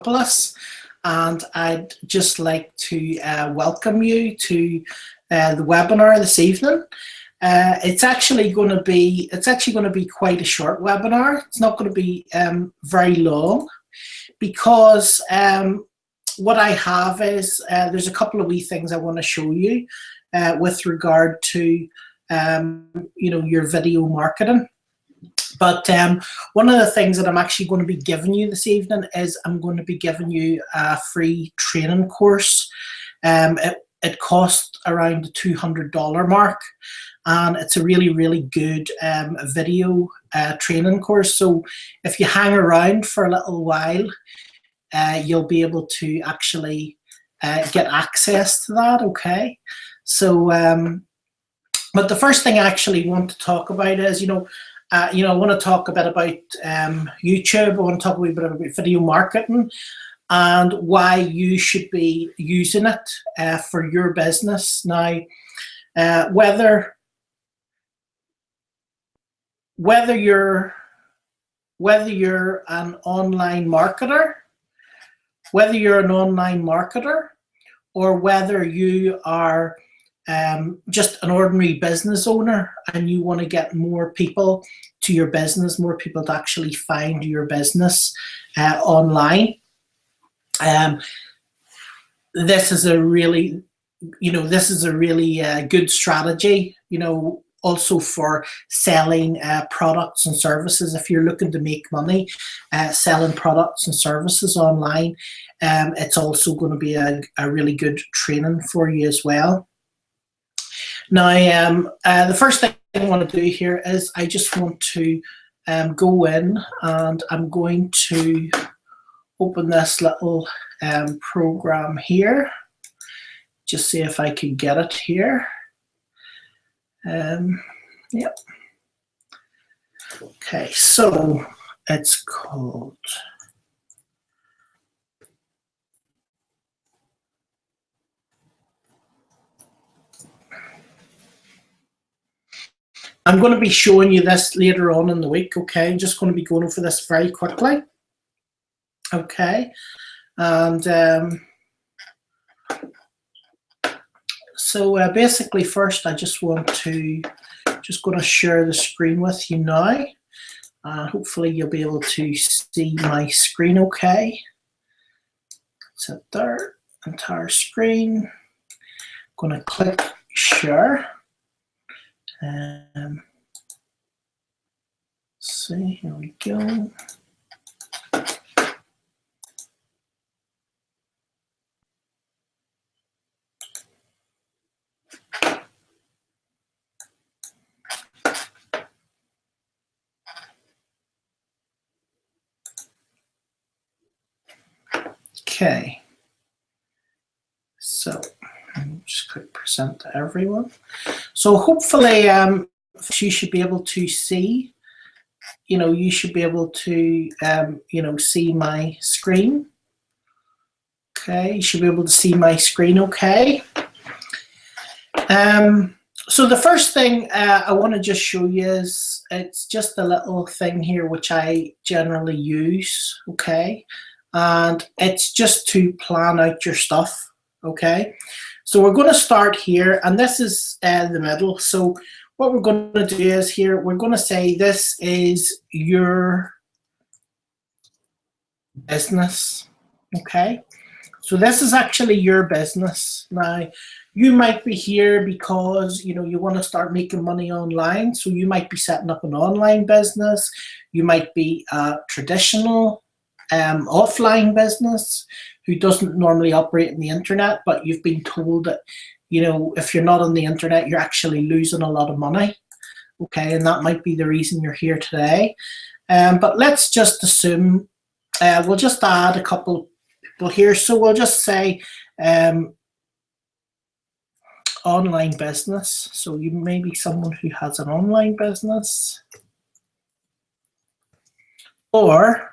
Nicholas, and I'd just like to welcome you to the webinar this evening. It's actually going to be quite a short webinar. It's not going to be very long, because what I have is there's a couple of wee things I want to show you with regard to your video marketing. But one of the things that I'm actually going to be giving you this evening is I'm going to be giving you a free training course. It costs around the $200 mark, and it's a really, really good video training course. So if you hang around for a little while, you'll be able to actually get access to that, okay? So, but the first thing I actually want to talk about is, I want to talk a bit about YouTube. I want to talk a wee bit about video marketing and why you should be using it for your business. Now, whether you're an online marketer, or whether you are just an ordinary business owner and you want to get more people to your business, more people to actually find your business online. This is a really good strategy, also for selling products and services. If you're looking to make money selling products and services online, it's also going to be a really good training for you as well. Now, the first thing I want to do here is I just want to go in, and I'm going to open this little program here. Just see if I can get it here. Yep. Okay, so it's called I'm going to be showing you this later on in the week, okay? I'm just going to be going over this very quickly, okay? And so basically, first, I just want to going to share the screen with you now. Hopefully, you'll be able to see my screen, okay? So there, entire screen. I'm going to click share. See, here we go. Okay, so just click present to everyone. So hopefully you should be able to see, you should be able to, see my screen. Okay, you should be able to see my screen, okay? So the first thing I want to just show you is, it's just a little thing here which I generally use, okay? And it's just to plan out your stuff, okay? So we're going to start here, and this is the middle. So what we're going to do is here, we're going to say this is your business, okay? So this is actually your business. Now, you might be here because, you want to start making money online. So you might be setting up an online business. You might be a traditional offline business who doesn't normally operate in the internet, but you've been told that, if you're not on the internet, you're actually losing a lot of money. Okay, and that might be the reason you're here today. But let's just assume, we'll just add a couple people here. So we'll just say online business. So you may be someone who has an online business, or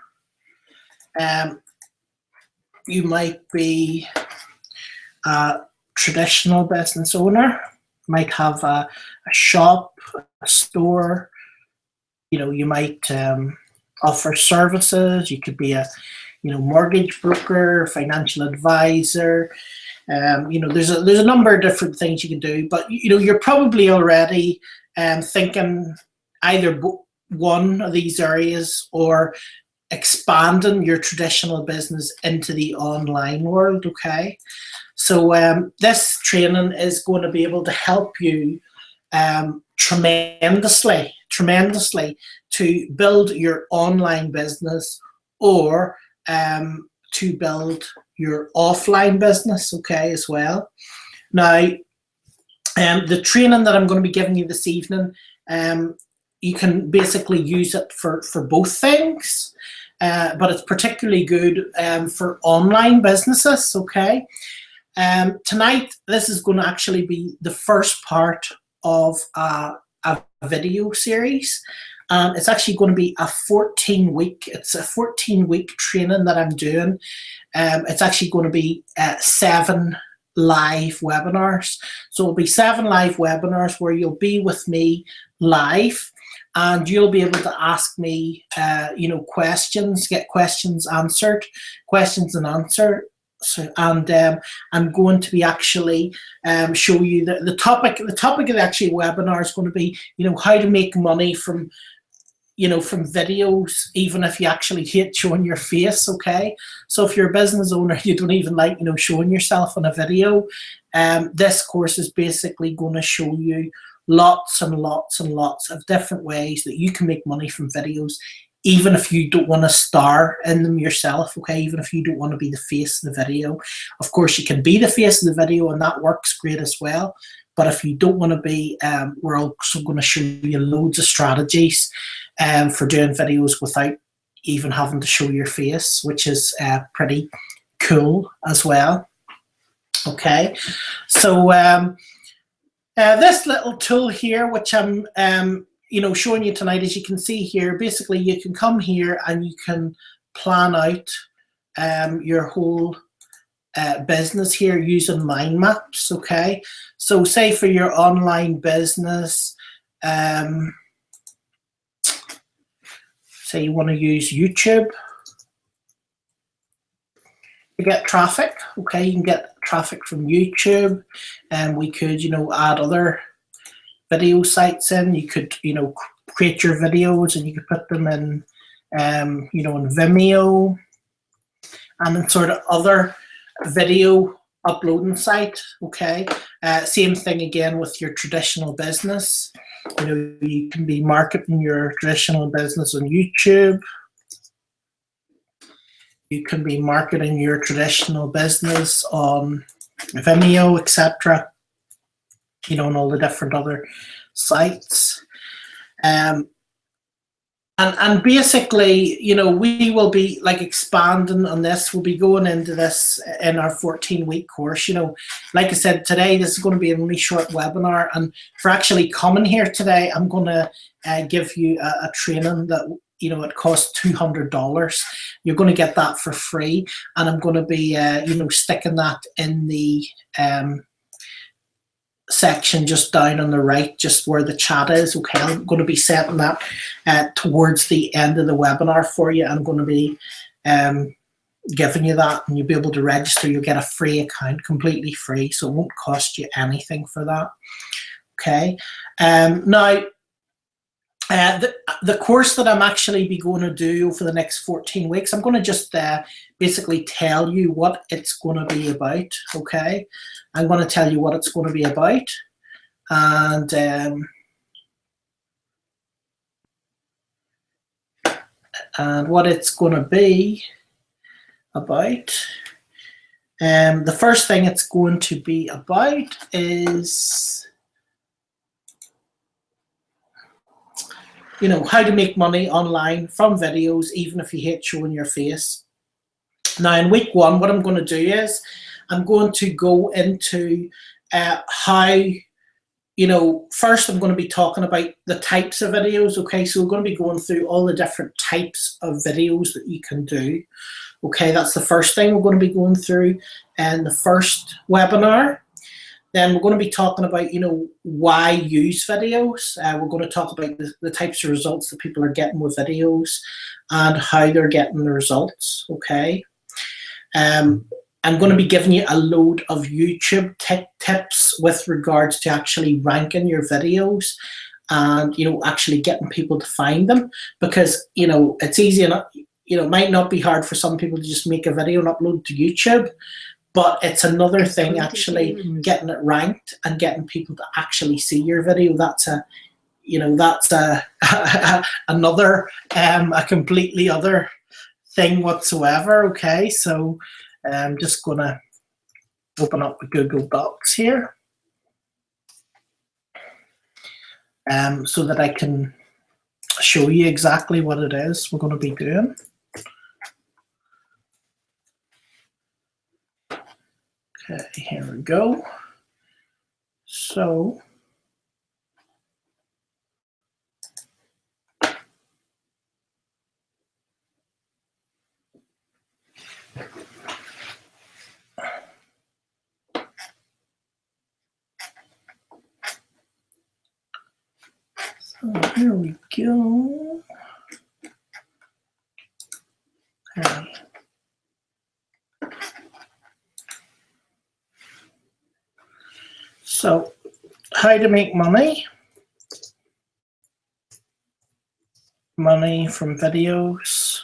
you might be a traditional business owner, might have a shop, a store, you might offer services. You could be a mortgage broker, financial advisor. There's a number of different things you can do, but you're probably already thinking either one of these areas or expanding your traditional business into the online world. Okay, so this training is going to be able to help you tremendously to build your online business or to build your offline business, okay, as well. Now, the training that I'm going to be giving you this evening, you can basically use it for both things, but it's particularly good for online businesses, okay? Tonight, this is going to actually be the first part of a video series. It's actually going to be a 14-week training that I'm doing. It's actually going to be 7 live webinars. So it'll be 7 live webinars where you'll be with me live, and you'll be able to ask me, questions, get questions and answered. So, and I'm going to be actually show you the topic. The topic of the actual webinar is going to be, how to make money from videos, even if you actually hate showing your face. Okay, so if you're a business owner, you don't even like showing yourself on a video, this course is basically going to show you lots and lots and lots of different ways that you can make money from videos, even if you don't want to star in them yourself. Okay, even if you don't want to be the face of the video. Of course, you can be the face of the video, and that works great as well. But if you don't want to be, we're also going to show you loads of strategies for doing videos without even having to show your face, which is pretty cool as well. Okay, so this little tool here, which I'm showing you tonight, as you can see here, basically you can come here and you can plan out your whole business here using mind maps. Okay, so say for your online business, say you want to use YouTube to get traffic. Okay, you can get traffic from YouTube, and we could add other video sites in. You could create your videos and you could put them in in Vimeo and in sort of other video uploading site. Okay, same thing again with your traditional business. You can be marketing your traditional business on YouTube. You can be marketing your traditional business on Vimeo, etc. And all the different other sites. And basically, we will be expanding on this. We'll be going into this in our 14-week course. Like I said, today this is going to be a really short webinar, and for actually coming here today, I'm going to give you a training that it costs $200. You're going to get that for free, and I'm going to be sticking that in the section just down on the right, just where the chat is. Okay, I'm going to be setting that towards the end of the webinar for you. I'm going to be giving you that, and you'll be able to register. You'll get a free account, completely free, so it won't cost you anything for that. Okay, now the course that I'm actually be going to do for the next 14 weeks, I'm going to just basically tell you what it's going to be about. Okay, I'm going to tell you what it's going to be about, and what it's going to be about. The first thing it's going to be about is how to make money online from videos, even if you hate showing your face. Now, in week 1, what I'm going to do is I'm going to go into how, first I'm going to be talking about the types of videos. Okay, so we're going to be going through all the different types of videos that you can do. Okay, that's the first thing we're going to be going through in the first webinar. Then we're going to be talking about, why use videos. We're going to talk about the types of results that people are getting with videos and how they're getting the results, okay? I'm going to be giving you a load of YouTube tips with regards to actually ranking your videos and, actually getting people to find them, because, it's easy enough, it might not be hard for some people to just make a video and upload to YouTube, but it's another thing actually getting it ranked and getting people to actually see your video. That's another, a completely other thing whatsoever. Okay, so I'm just gonna open up the Google Docs here, so that I can show you exactly what it is we're going to be doing. Okay, here we go. So here we go. Okay. So, how to make money? Money from videos.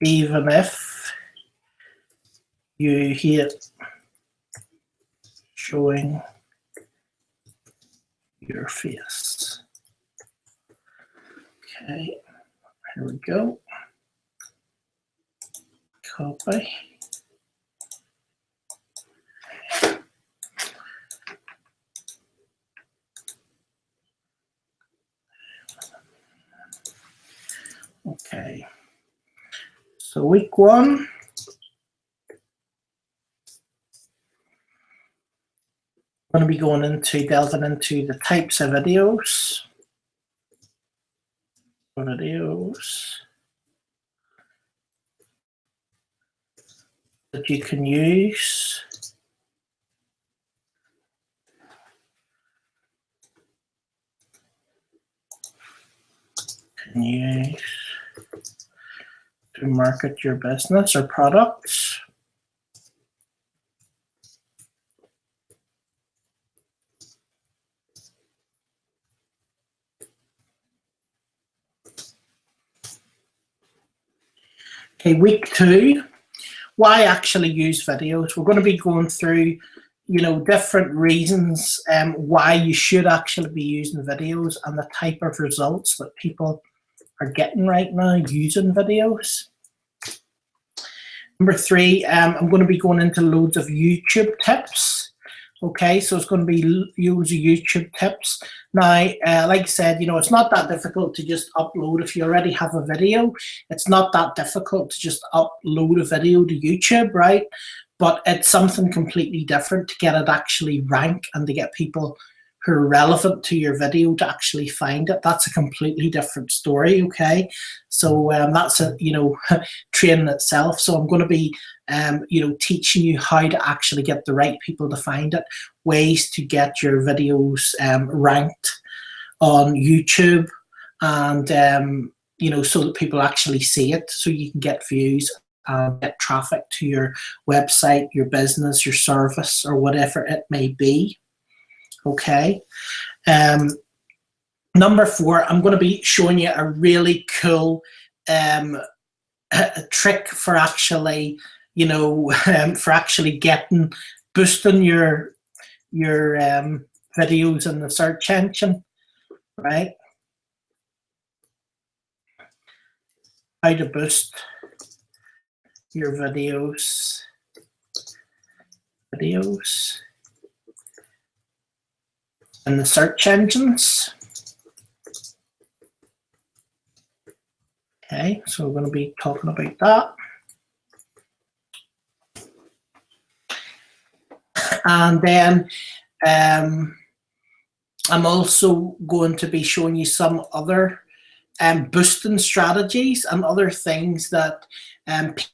Even if you hate showing your face. Okay, here we go. Copy. Okay, so week 1. I'm going to be delving into the types of videos. That you can use. To market your business or products. Okay, week 2, why actually use videos? We're going to be going through, different reasons why you should actually be using videos and the type of results that people are getting right now using videos. Number 3, I'm going to be going into loads of YouTube tips. Okay, so it's going to be loads of YouTube tips. Now, like I said, it's not that difficult to just upload. If you already have a video, it's not that difficult to just upload a video to YouTube, right? But it's something completely different to get it actually ranked and to get people who are relevant to your video to actually find it. That's a completely different story, okay? So that's a, training itself. So I'm going to be, teaching you how to actually get the right people to find it, ways to get your videos ranked on YouTube, and, so that people actually see it, so you can get views, get traffic to your website, your business, your service, or whatever it may be. Okay. Number 4, I'm going to be showing you a really cool a trick for actually, boosting your videos in the search engine, right? How to boost your videos. In the search engines. Okay, so we're going to be talking about that. And then I'm also going to be showing you some other boosting strategies and other things that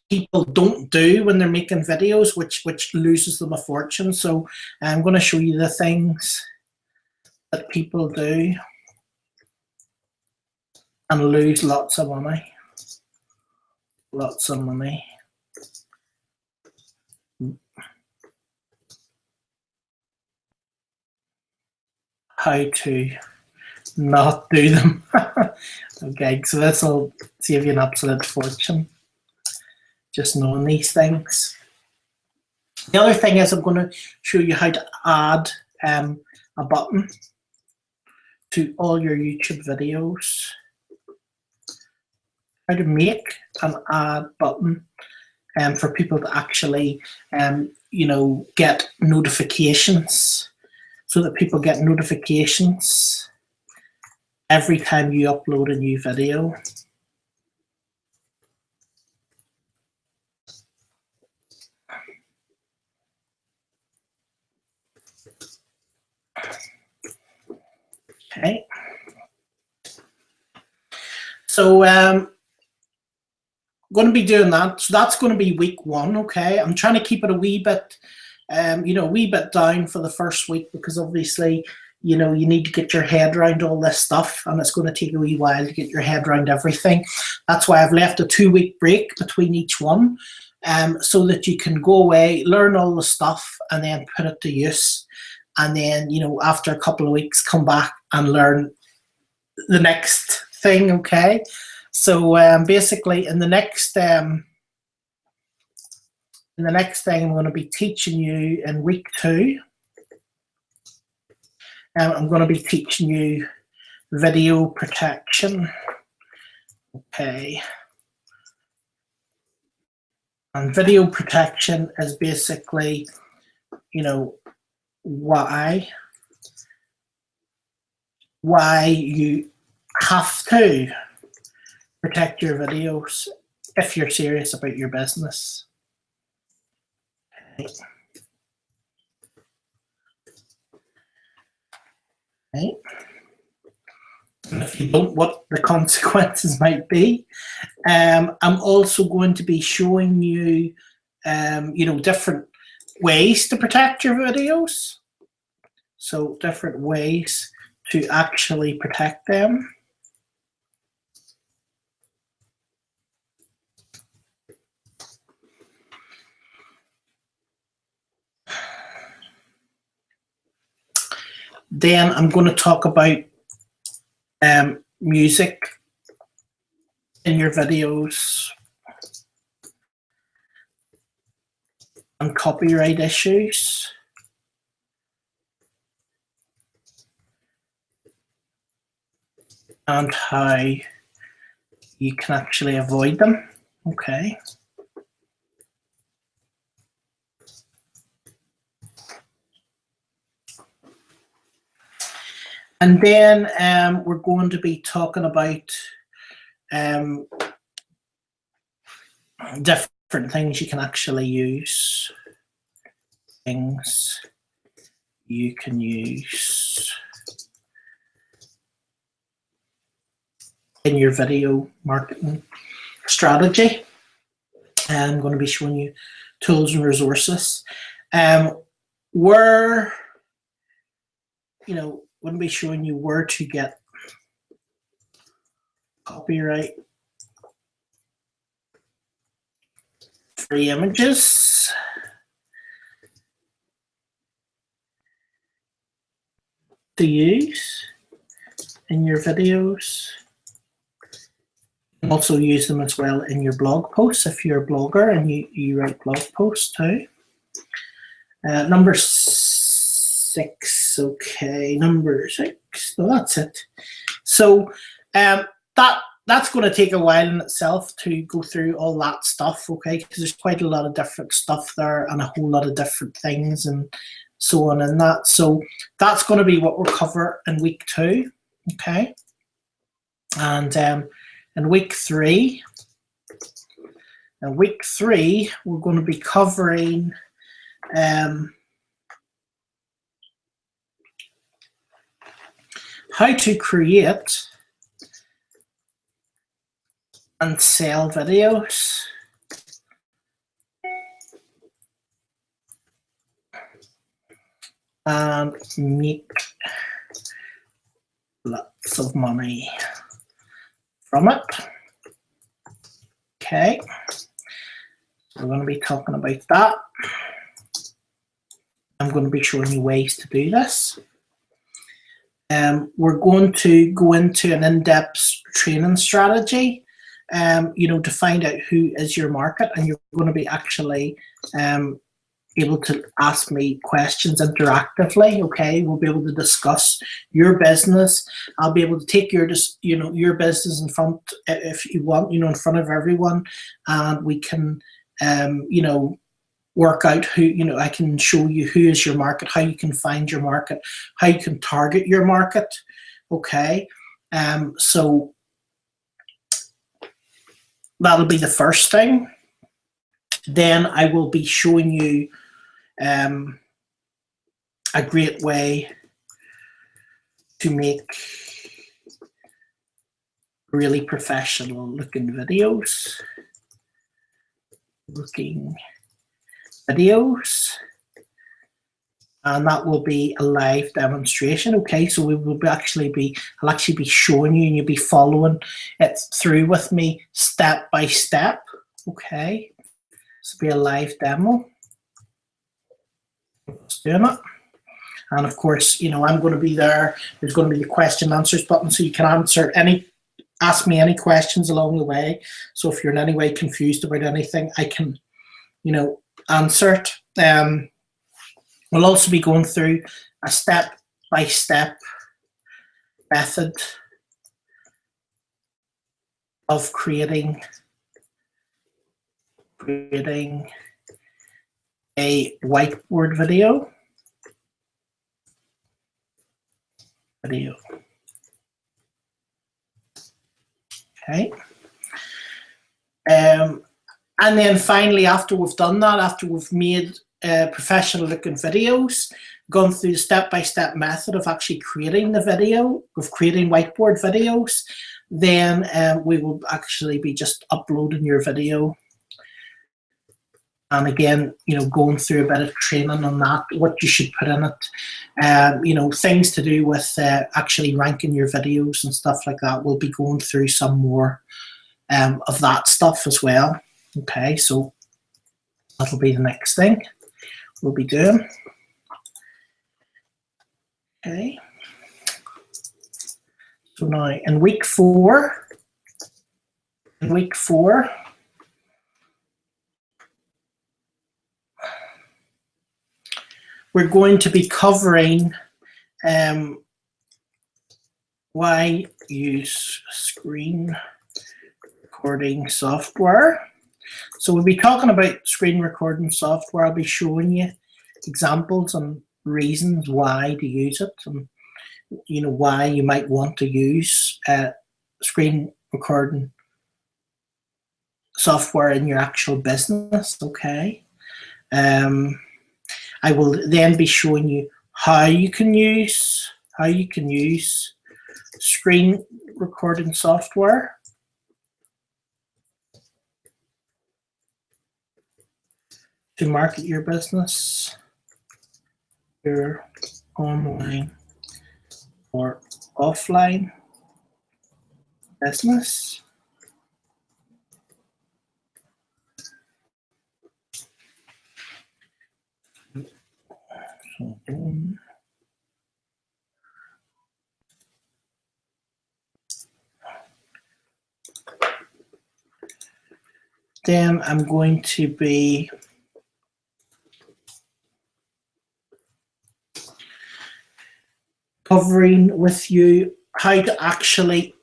people don't do when they're making videos, which loses them a fortune. So I'm going to show you the things that people do and lose lots of money. Lots of money. How to not do them. Okay, so this will save you an absolute fortune, just knowing these things. The other thing is I'm going to show you how to add a button to all your YouTube videos. How to make an add button for people to actually, you know, get notifications, so that people get notifications every time you upload a new video. Okay. So going to be doing that. So that's going to be week 1. Okay. I'm trying to keep it a wee bit, you know, a wee bit down for the first week, because obviously, you know, you need to get your head around all this stuff, and it's going to take a wee while to get your head around everything. That's why I've left a 2-week break between each one, so that you can go away, learn all the stuff, and then put it to use. And then, you know, after a couple of weeks, come back and learn the next thing. Okay. So basically, in the next thing I'm going to be teaching you in week 2. I'm going to be teaching you video protection. Okay. And video protection is basically, you know, why you have to protect your videos if you're serious about your business. Okay. Okay. And if you don't, what the consequences might be. I'm also going to be showing you, you know, different ways to protect your videos. So different ways to actually protect them. Then I'm going to talk about music in your videos and copyright issues. And how you can actually avoid them. Okay. And then we're going to be talking about different things you can actually use. Things you can use in your video marketing strategy. I'm going to be showing you tools and resources. We're, you know, going to be showing you where to get copyright free images. To use in your videos. You can also use them as well in your blog posts if you're a blogger and you write blog posts too. Number 6, okay, number 6, so that's it. So that's going to take a while in itself to go through all that stuff, okay, because there's quite a lot of different stuff there and a whole lot of different things and so on and that. So that's going to be what we'll cover in week 2, okay. And in week 3, we're going to be covering how to create and sell videos. And make lots of money from it. Okay, so we're going to be talking about that. I'm going to be showing you ways to do this. We're going to go into an in-depth training strategy, to find out who is your market, and you're going to be actually able to ask me questions interactively. Okay, we'll be able to discuss your business. I'll be able to take your business in front, if you want, in front of everyone, and we can work out who, I can show you who is your market, how you can find your market, how you can target your market. Okay, so that'll be the first thing. Then I will be showing you a great way to make really professional looking videos. And that will be a live demonstration. Okay, so I'll actually be showing you, and you'll be following it through with me step by step. Okay, this will be a live demo. Just doing it. And of course, I'm going to be there. There's going to be the question and answers button, so you can ask me any questions along the way. So if you're in any way confused about anything, I can, answer it. We'll also be going through a step-by-step method of creating a whiteboard video. Okay. And then finally, after we've done that, after we've made professional looking videos, gone through the step-by-step method of actually creating the video, of creating whiteboard videos, then we will actually be just uploading your video. And again, going through a bit of training on that, what you should put in it, things to do with actually ranking your videos and stuff like that. We'll be going through some more of that stuff as well. Okay, so that'll be the next thing we'll be doing. Okay. So now in week four, we're going to be covering why use screen recording software. So we'll be talking about screen recording software. I'll be showing you examples and reasons why to use it, and why you might want to use screen recording software in your actual business. Okay. I will then be showing you how you can use screen recording software to market your business, your online or offline business. Then I'm going to be covering with you how to actually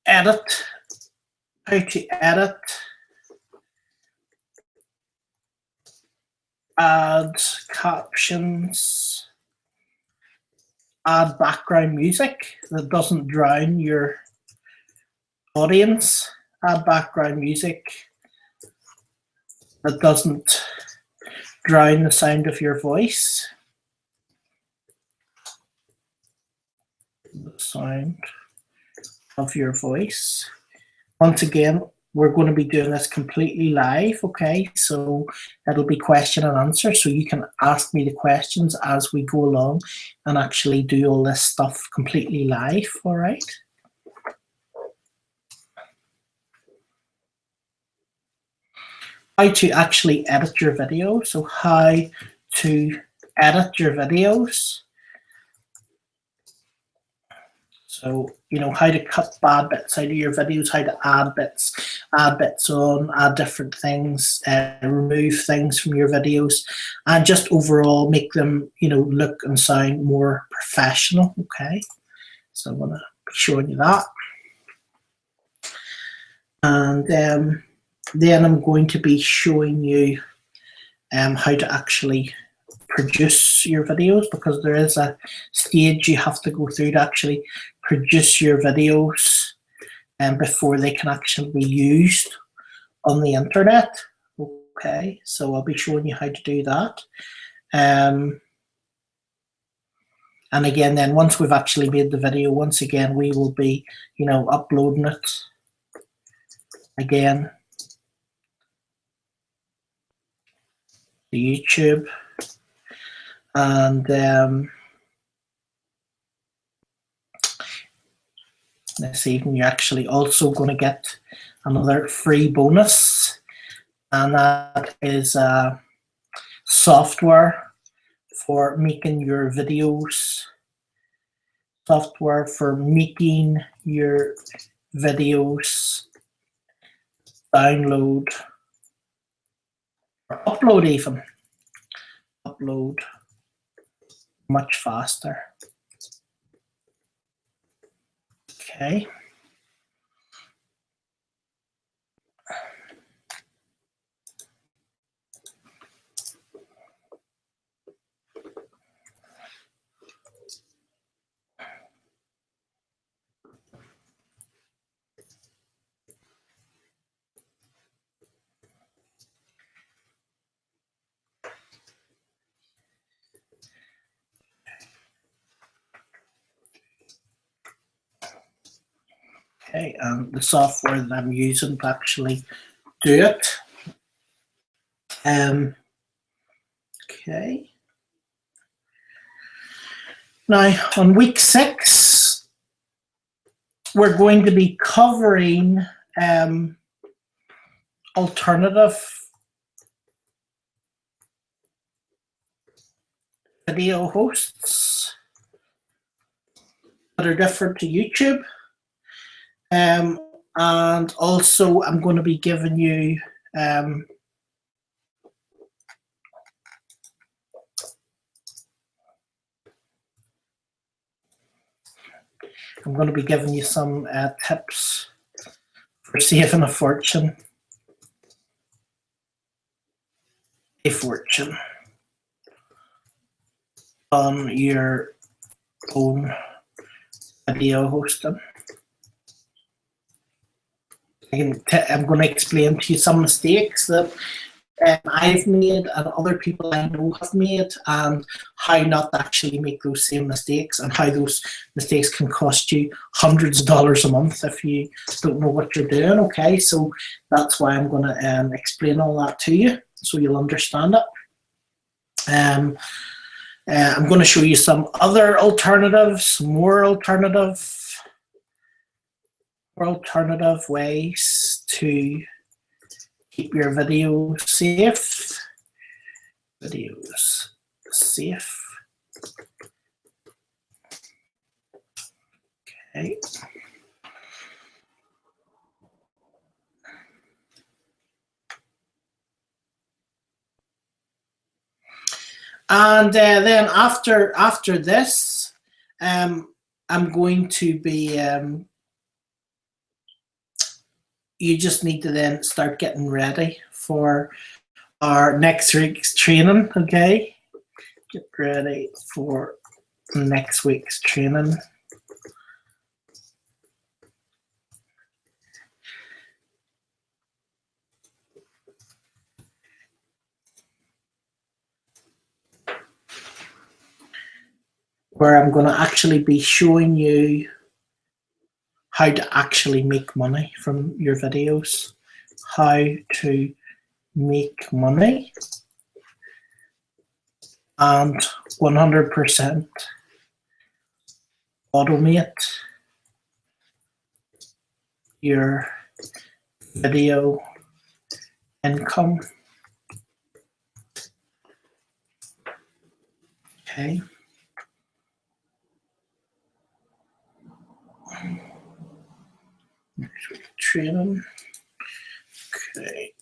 edit, add captions, add background music that doesn't drown your audience, add background music that doesn't drown the sound of your voice. The sound of your voice. once again, we're going to be doing this completely live, okay? So it'll be question and answer, so you can ask me the questions as we go along and actually do all this stuff completely live, all right? How to actually edit your video. So how to edit your videos. So, you know, how to cut bad bits out of your videos, how to add bits on, add different things, remove things from your videos, and just overall make them, you know, look and sound more professional, okay? So I'm going to be showing you that. And then I'm going to be showing you how to actually produce your videos, because there is a stage you have to go through to actually produce your videos before they can actually be used on the internet. Okay, so I'll be showing you how to do that. And again, then once we've actually made the video, once again, we will be, you know, uploading it again to YouTube. And this evening, you're actually also going to get another free bonus, and that is software for making your videos. Software for making your videos download or upload, even upload much faster. Okay. Okay, and the software that I'm using to actually do it. Okay. Now, on week 6, we're going to be covering alternative video hosts that are different to YouTube. And also, I'm going to be giving you some tips for saving a fortune. On your own video hosting. I'm going to explain to you some mistakes that I've made and other people I know have made, and how not to actually make those same mistakes, and how those mistakes can cost you hundreds of dollars a month if you don't know what you're doing. Okay, so that's why I'm going to explain all that to you so you'll understand it. I'm going to show you some other alternatives, more alternative ways to keep your videos safe. Okay. And then after this, I'm going to be. You just need to then start getting ready for our next week's training. Okay, get ready for next week's training. Where I'm going to actually be showing you how to actually make money from your videos, how to make money, and 100% automate your video income. Okay. Training. Okay.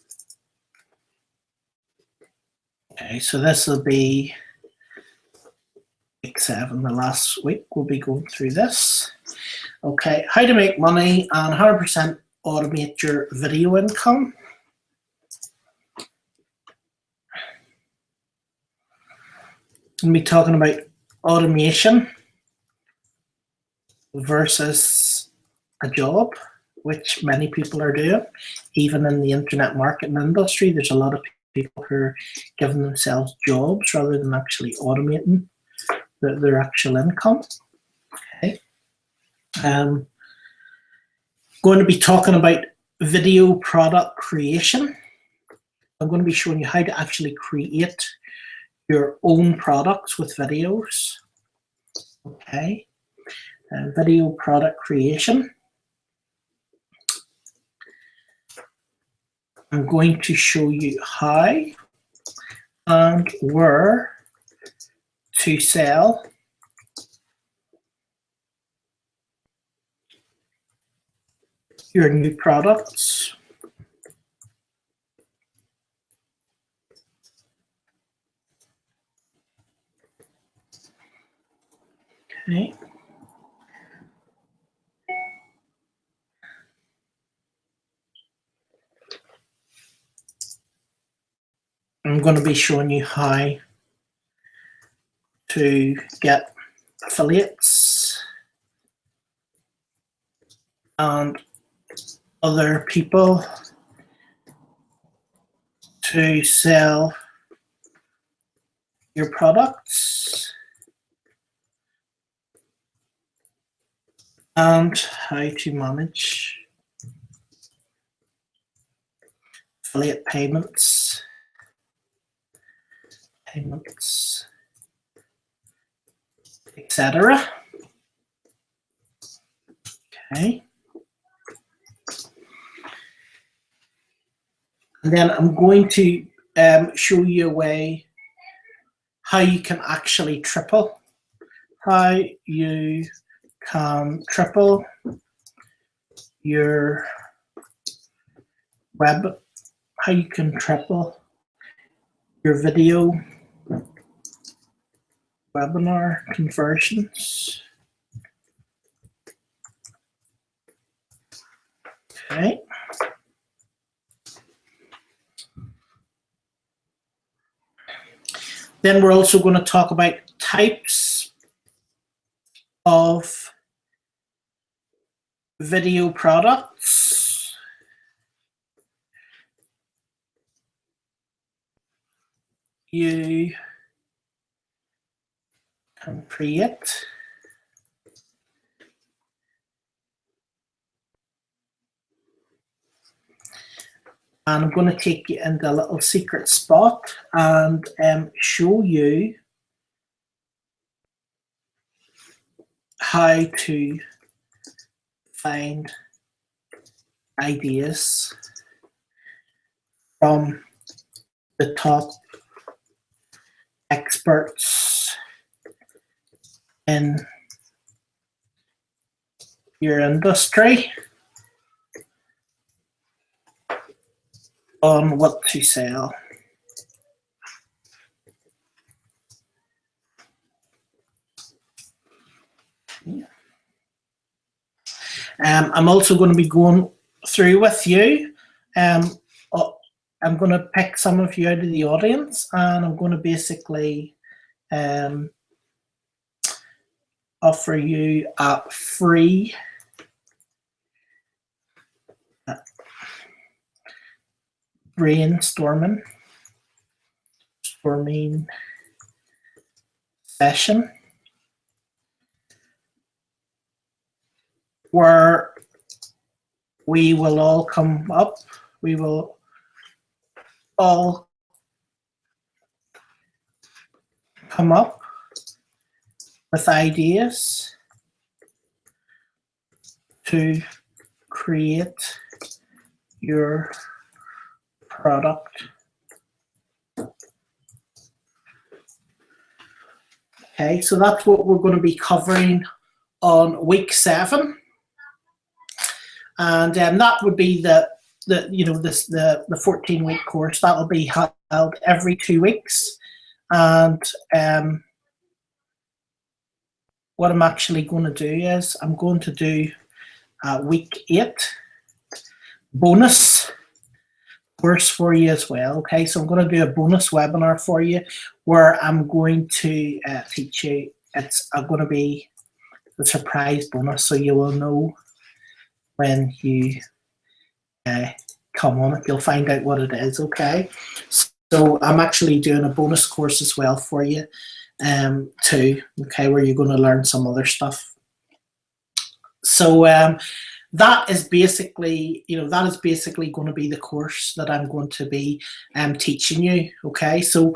Okay, so this will be week 7. The last week we'll be going through this. Okay, how to make money and 100% automate your video income. We'll be talking about automation versus a job, which many people are doing. Even in the internet marketing industry, there's a lot of people who are giving themselves jobs rather than actually automating their actual income. Okay. Going to be talking about video product creation. I'm going to be showing you how to actually create your own products with videos. Okay. Video product creation. I'm going to show you how and where to sell your new products. Okay. I'm going to be showing you how to get affiliates and other people to sell your products, and how to manage affiliate payments, etc. Okay. And then I'm going to show you a way how you can actually triple, how you can triple your web, how you can triple your video webinar conversions. Okay. Then we're also going to talk about types of video products. You can create. And I'm going to take you into a little secret spot and show you how to find ideas from the top experts in your industry on what to sell. I'm also going to be going through with you. I'm going to pick some of you out of the audience, and I'm going to basically offer you a free brainstorming session where we will all come up. We will all come up with ideas to create your product. Okay, so that's what we're going to be covering on week 7, and that would be the 14-week course. That will be held every 2 weeks, and what I'm actually going to do is I'm going to do week 8 bonus course for you as well. Okay, so I'm going to do a bonus webinar for you where I'm going to teach you. It's going to be the surprise bonus, so you will know when you come on it. You'll find out what it is. Okay, so I'm actually doing a bonus course as well for you too. Okay, where you're going to learn some other stuff. So that is basically, going to be the course that I'm going to be teaching you. Okay, so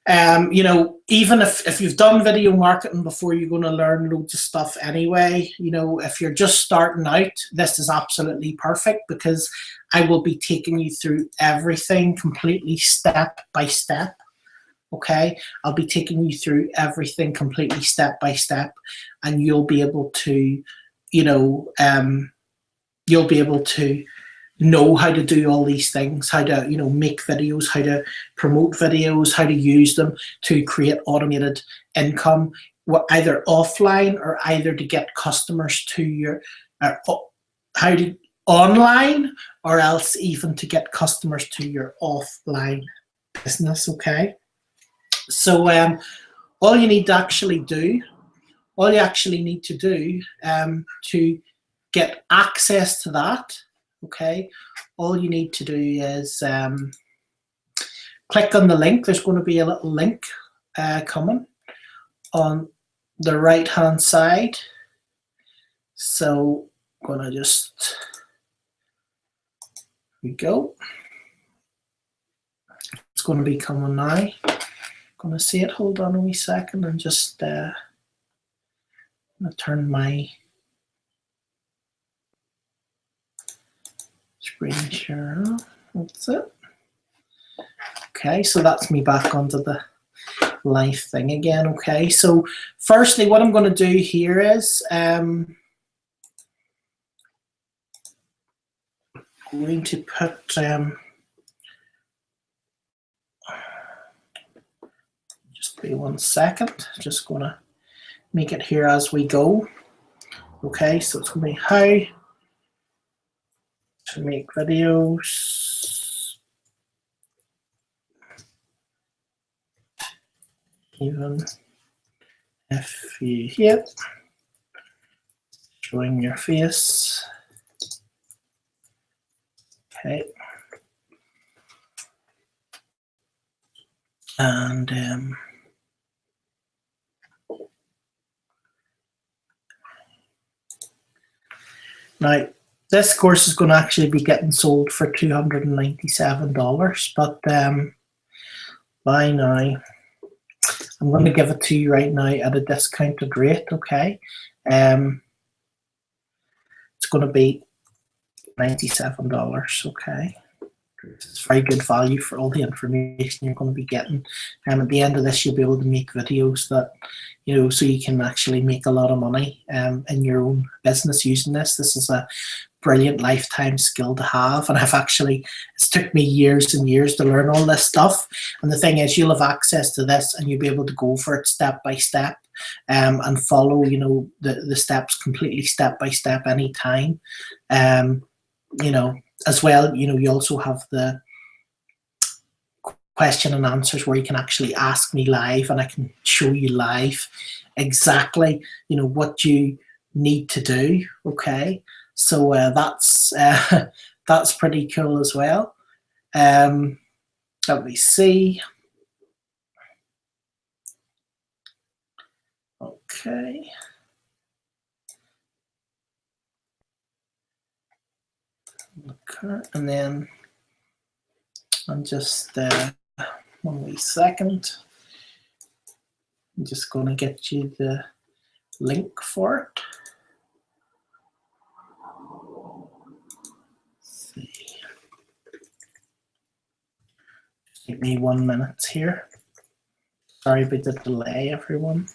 even if you've done video marketing before, you're going to learn loads of stuff anyway. If you're just starting out, this is absolutely perfect because I will be taking you through everything completely step by step. Okay, I'll be taking you through everything completely step by step, and you'll be able to you'll be able to know how to do all these things, how to make videos, how to promote videos, how to use them to create automated income, either offline or either to get customers to your how to online, or else even to get customers to your offline business. Okay, so all you actually need to do to get access to that, okay, all you need to do is click on the link. There's going to be a little link coming on the right hand side. So I'm going to just, here we go. It's going to be coming now. I'm going to see it. Hold on a wee second and just I'm going to turn my screen share off. That's it. Okay, so that's me back onto the live thing again. Okay, so firstly, what I'm going to do here is going to put just be 1 second. Just going to make it here as we go. Okay, so it's going to be how to make videos even if you hate showing your face. Okay, and now this course is going to actually be getting sold for $297, but by now I'm going to give it to you right now at a discounted rate. Okay, it's going to be $97. Okay, it's very good value for all the information you're going to be getting. At the end of this, you'll be able to make videos that so you can actually make a lot of money in your own business using this. This is a brilliant lifetime skill to have, and it's took me years and years to learn all this stuff. And the thing is, you'll have access to this and you'll be able to go for it step by step and follow the steps completely step by step anytime. As well, you also have the question and answers where you can actually ask me live, and I can show you live exactly what you need to do. Okay, so that's pretty cool as well. Let me see. Okay. Okay, and then I'm just 1 wee second. I'm just going to get you the link for it. Let's see. Give me 1 minute here. Sorry about the delay, everyone.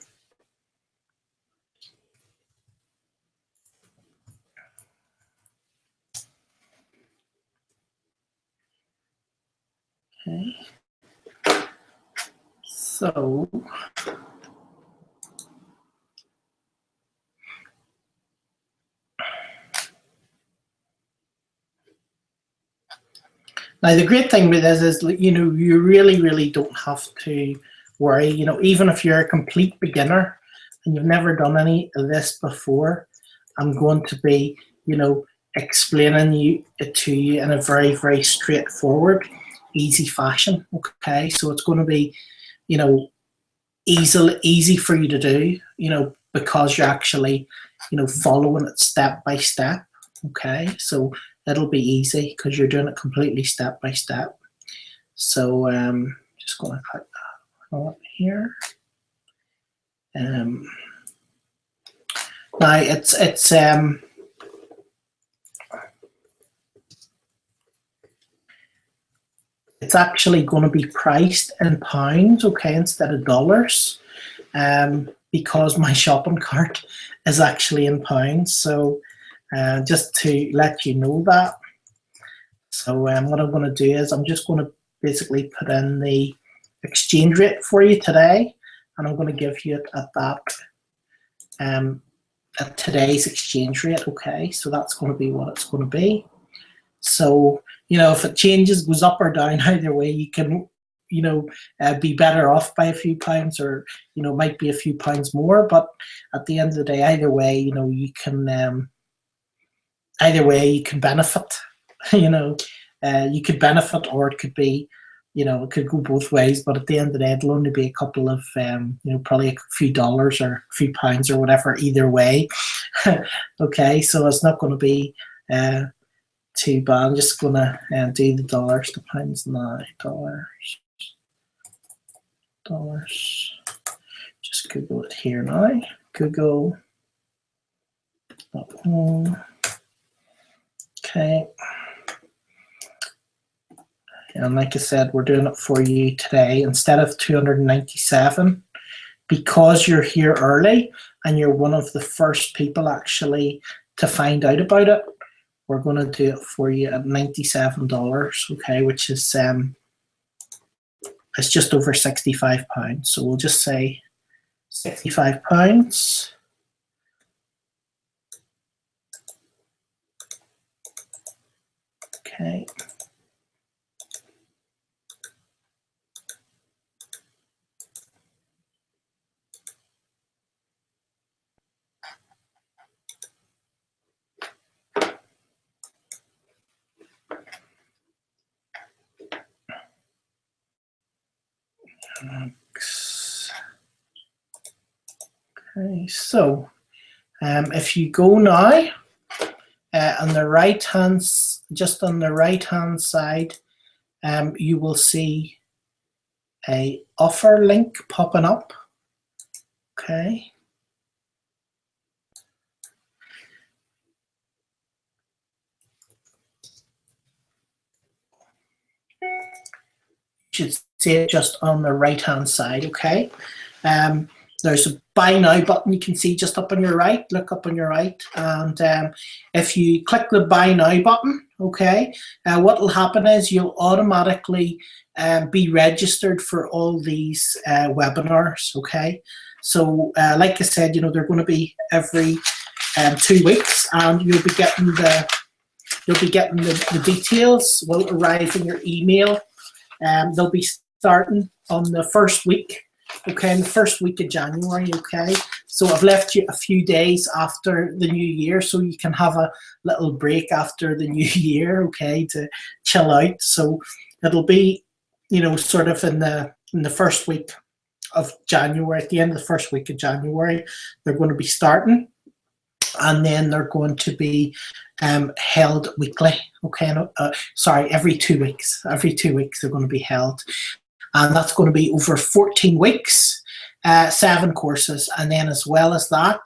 Okay. So now the great thing with this is, you really don't have to worry. Even if you're a complete beginner and you've never done any of this before, I'm going to be, explaining it to you in a very straightforward, easy fashion. Okay, so it's going to be, easy for you to do, because you're actually, following it step by step. Okay, so it'll be easy because you're doing it completely step by step. So just going to click that on here. Now it's actually going to be priced in pounds, okay, instead of dollars, because my shopping cart is actually in pounds. So just to let you know that. So what I'm going to do is I'm just going to basically put in the exchange rate for you today, and I'm going to give you it at that at today's exchange rate. Okay, so that's going to be what it's going to be. So if it changes, goes up or down, either way, you can be better off by a few pounds, or might be a few pounds more. But at the end of the day, either way, you can benefit. You could benefit, or it could be, it could go both ways. But at the end of the day, it'll only be a couple of, probably a few dollars or a few pounds or whatever, either way. Okay, so it's not going to be too bad. I'm just going to do the dollars to pounds now. Dollars. Just Google it here now. Google. Okay. And like I said, we're doing it for you today instead of 297, because you're here early and you're one of the first people actually to find out about it. We're going to do it for you at $97, okay, which is it's just over £65. So we'll just say £65. Okay. Okay, so if you go now on the right hand, just on the right hand side, you will see a offer link popping up. Okay. You should see it just on the right hand side. Okay. There's a buy now button you can see just up on your right. Look up on your right, and if you click the buy now button, okay, what will happen is you'll automatically be registered for all these webinars. Okay, so like I said, they're going to be every 2 weeks, and you'll be getting the details will arrive in your email. They'll be starting on the first week. Okay, in the first week of January. Okay, so I've left you a few days after the new year, so you can have a little break after the new year. Okay, to chill out. So it'll be, sort of in the first week of January. At the end of the first week of January, they're going to be starting. and then they're going to be held weekly. Okay, sorry, every 2 weeks. Every 2 weeks they're going to be held, and that's going to be over 14 weeks, 7 courses, and then as well as that,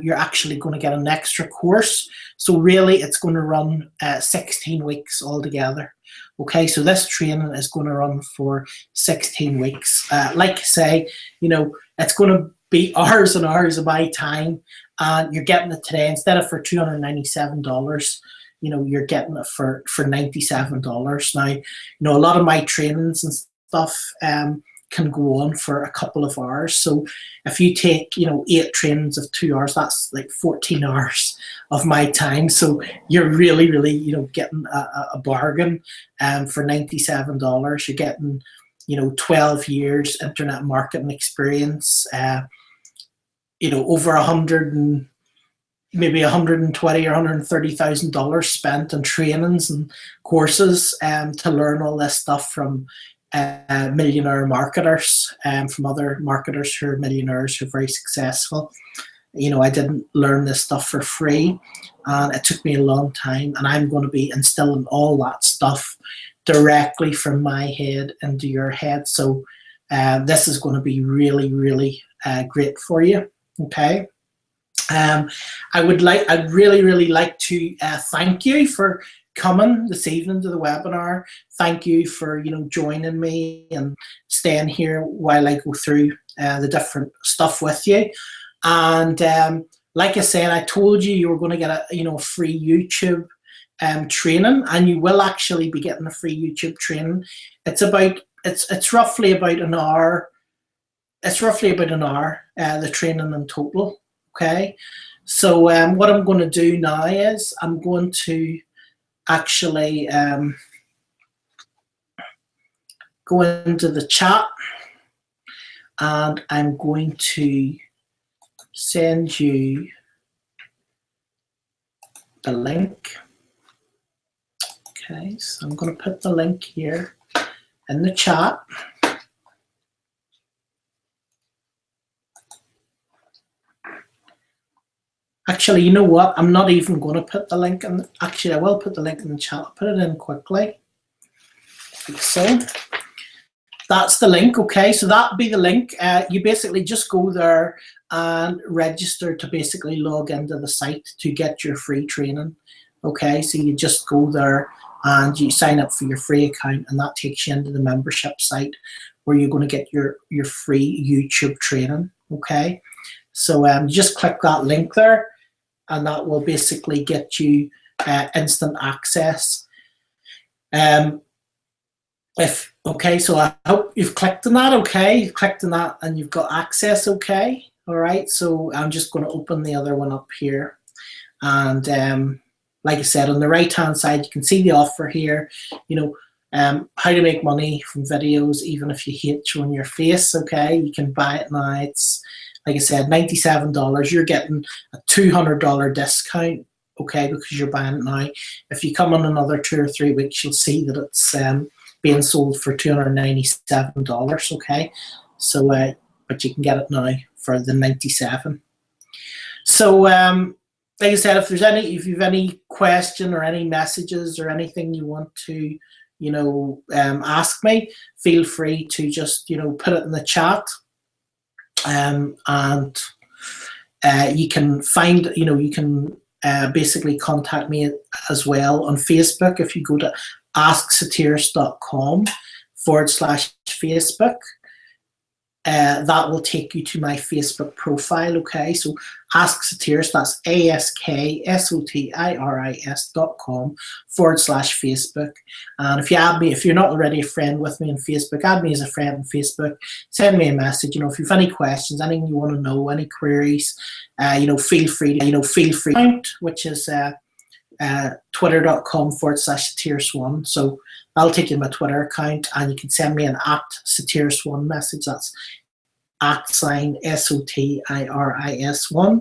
you're actually going to get an extra course. So really, it's going to run 16 weeks altogether. Okay, so this training is going to run for 16 weeks. Like I say, you know, it's going to be hours and hours of my time, and you're getting it today instead of for $297. You know, you're getting it for $97. Now, you know, a lot of my trainings and stuff can go on for a couple of hours. So if you take, you know, 8 trainings of 2 hours, that's like 14 hours of my time. So you're really, really, you know, getting a bargain for $97. You're getting, you know, 12 years internet marketing experience, you know, over maybe $120,000 or $130,000 spent on trainings and courses to learn all this stuff from millionaire marketers, from other marketers who are millionaires who are very successful. You know, I didn't learn this stuff for free, and it took me a long time, and I'm going to be instilling all that stuff directly from my head into your head. So this is going to be really, really great for you. Okay. I'd really, really like to thank you for coming this evening to the webinar. Thank you for, you know, joining me and staying here while I go through the different stuff with you. And like I said, I told you you were going to get a, you know, free YouTube training, and you will actually be getting a free YouTube training. It's roughly about an hour. It's roughly about an hour, the training in total. Okay, so what I'm going to do now is I'm going to actually go into the chat, and I'm going to send you the link. Okay, so I'm going to put the link here in the chat. Actually, you know what? I'm not even going to put the link in. Actually, I will put the link in the chat. I'll put it in quickly. Like so. That's the link, okay? So that'll be the link. You basically just go there and register to basically log into the site to get your free training, okay? So you just go there and you sign up for your free account, and that takes you into the membership site where you're going to get your free YouTube training, okay? So you just click that link there, and that will basically get you instant access. Okay, so I hope you've clicked on that, okay? You've clicked on that and you've got access, okay? All right, so I'm just going to open the other one up here. And like I said, on the right-hand side, you can see the offer here, you know, how to make money from videos, even if you hate showing your face, okay? You can buy it now. It's, like I said, $97. You're getting a $200 discount, okay, because you're buying it now. If you come in another 2 or 3 weeks, you'll see that it's being sold for $297, okay? So, but you can get it now for the $97. So, like I said, if you've any question or any messages or anything you want to, you know, ask me, feel free to just, you know, put it in the chat. And you can find, you know, you can basically contact me as well on Facebook. If you go to asksatiris.com/Facebook, that will take you to my Facebook profile, okay? So Ask Satiris, that's ASKSOTIRIS.com/Facebook. And if you add me, if you're not already a friend with me on Facebook, add me as a friend on Facebook, send me a message. You know, if you have any questions, anything you want to know, any queries, you know, feel free, which is twitter.com/Satiris1. So I'll take you to my Twitter account, and you can send me an @Satiris1 message. That's @SOTIRIS1,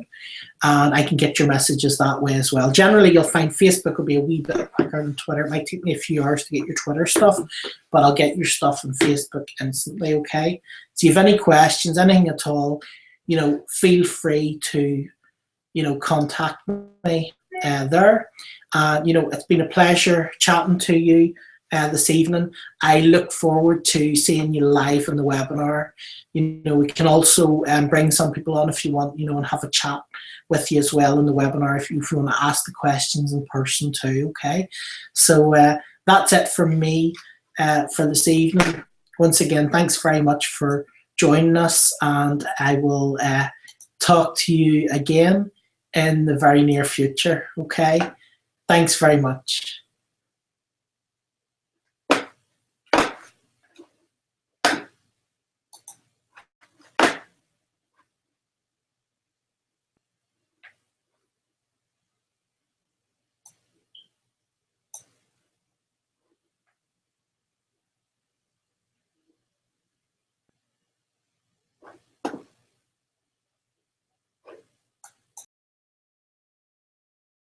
and I can get your messages that way as well. Generally, you'll find Facebook will be a wee bit quicker than Twitter. It might take me a few hours to get your Twitter stuff, but I'll get your stuff on Facebook instantly, okay? So if you have any questions, anything at all, you know, feel free to contact me there. It's been a pleasure chatting to you this evening. I look forward to seeing you live in the webinar. We can also bring some people on if you want, and have a chat with you as well in the webinar if you want to ask the questions in person too, okay? So that's it from me for this evening. Once again, thanks very much for joining us, and I will talk to you again in the very near future, okay? Thanks very much.